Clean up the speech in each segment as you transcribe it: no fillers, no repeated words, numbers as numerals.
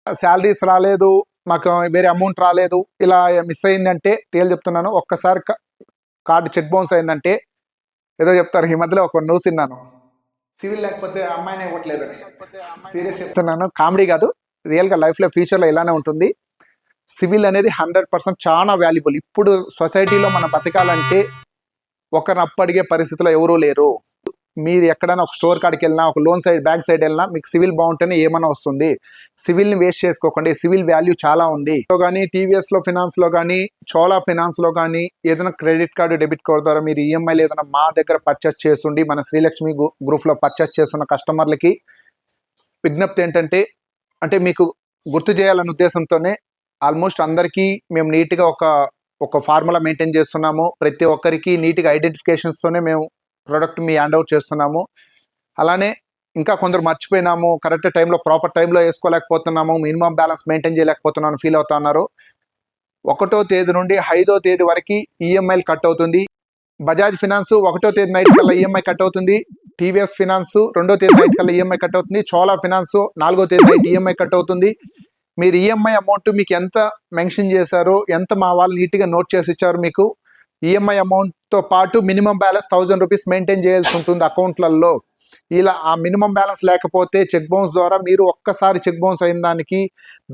Salaries రాలేదు, మాకు వేరే అమౌంట్ రాలేదు, ఇలా మిస్ అయిందంటే రియల్ చెప్తున్నాను, ఒక్కసారి కార్డు చెక్ బౌన్స్ అయిందంటే ఏదో చెప్తారు. ఈ మధ్యలో ఒక న్యూస్ విన్నాను, సివిల్ లేకపోతే అమ్మాయినే ఇవ్వట్లేదు. సీరియస్ చెప్తున్నాను, కామెడీ కాదు, రియల్గా లైఫ్లో ఫ్యూచర్లో ఇలానే ఉంటుంది. సివిల్ అనేది 100% చాలా వాల్యుబుల్. ఇప్పుడు సొసైటీలో మనం బతకాలంటే ఒకరిని అప్పడిగే పరిస్థితిలో ఎవరూ లేరు. మీరు ఎక్కడైనా ఒక స్టోర్ కాడికి వెళ్ళినా, ఒక లోన్ సైడ్ బ్యాంక్ సైడ్ వెళ్ళినా మీకు సివిల్ బాగుంటేనే ఏమైనా వస్తుంది. సివిల్ని వేస్ట్ చేసుకోకండి, సివిల్ వాల్యూ చాలా ఉంది. కానీ టీవీఎస్లో ఫినాన్స్లో కానీ, చోలా ఫినాన్స్లో కానీ ఏదైనా క్రెడిట్ కార్డు డెబిట్ కార్డు ద్వారా మీరు ఈఎంఐలు ఏదైనా మా దగ్గర పర్చేస్ చేస్తుండి, మన శ్రీలక్ష్మి గ్రూప్లో పర్చేస్ చేస్తున్న కస్టమర్లకి విజ్ఞప్తి ఏంటంటే, అంటే మీకు గుర్తు చేయాలనే ఉద్దేశంతోనే ఆల్మోస్ట్ అందరికీ మేము నీట్గా ఒక ఫార్ములా మెయింటైన్ చేస్తున్నాము. ప్రతి ఒక్కరికి నీట్గా ఐడెంటిఫికేషన్స్తోనే మేము ప్రోడక్ట్ మీ హ్యాండ్ అవుట్ చేస్తున్నాము. అలానే ఇంకా కొందరు మర్చిపోయినాము, కరెక్ట్ టైంలో ప్రాపర్ టైంలో వేసుకోలేకపోతున్నాము, మినిమం బ్యాలెన్స్ మెయింటైన్ చేయలేకపోతున్నాను ఫీల్ అవుతా ఉన్నారు. 1వ తేదీ నుండి 5వ తేదీ వరకు ఈఎంఐలు కట్ అవుతుంది. బజాజ్ ఫినాన్స్ 1వ తేదీ నైట్ కల్లా ఈఎంఐ కట్ అవుతుంది. టీవీఎస్ ఫినాన్స్ 2వ తేదీ నైట్ కల్లా ఈఎంఐ కట్ అవుతుంది. చోలా ఫినాన్స్ 4వ తేదీ నైట్ ఈఎంఐ కట్ అవుతుంది. మీరు ఈఎంఐ అమౌంట్ మీకు ఎంత మెన్షన్ చేశారో, ఎంత మా వాళ్ళు నీట్గా నోట్ చేసి ఇచ్చారు, మీకు ఈఎంఐ అమౌంట్తో పాటు మినిమం బ్యాలెన్స్ 1000 రూపీస్ మెయింటైన్ చేయాల్సి ఉంటుంది అకౌంట్లలో. ఇలా ఆ మినిమం బ్యాలెన్స్ లేకపోతే చెక్ బౌన్స్ ద్వారా మీరు ఒక్కసారి చెక్ బౌన్స్ అయిన దానికి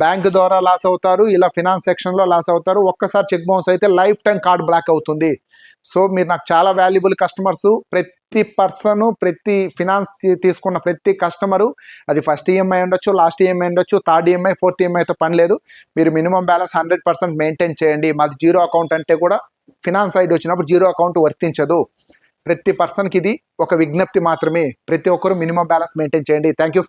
బ్యాంక్ ద్వారా లాస్ అవుతారు, ఇలా ఫినాన్స్ సెక్షన్లో లాస్ అవుతారు. ఒక్కసారి చెక్ బౌన్స్ అయితే లైఫ్ టైం కార్డ్ బ్లాక్ అవుతుంది. సో మీరు నాకు చాలా వాల్యుబుల్ కస్టమర్స్. ప్రతి పర్సన్, ప్రతి ఫినాన్స్ తీసుకున్న ప్రతి కస్టమరు, అది ఫస్ట్ ఈఎంఐ ఉండొచ్చు, లాస్ట్ ఈఎంఐ ఉండొచ్చు, థర్డ్ ఈఎంఐ, ఫోర్త్ ఈఎంఐతో పని లేదు. మీరు మినిమం బ్యాలెన్స్ 100% మెయింటైన్ చేయండి. మాది జీరో అకౌంట్ అంటే కూడా ఫినాన్స్ సైడ్ వచ్చినప్పుడు జీరో అకౌంట్ వర్తించదు. ప్రతి పర్సన్కి ఇది ఒక విజ్ఞప్తి మాత్రమే. ప్రతి ఒక్కరు మినిమం బ్యాలెన్స్ మెయింటైన్ చేయండి. Thank you.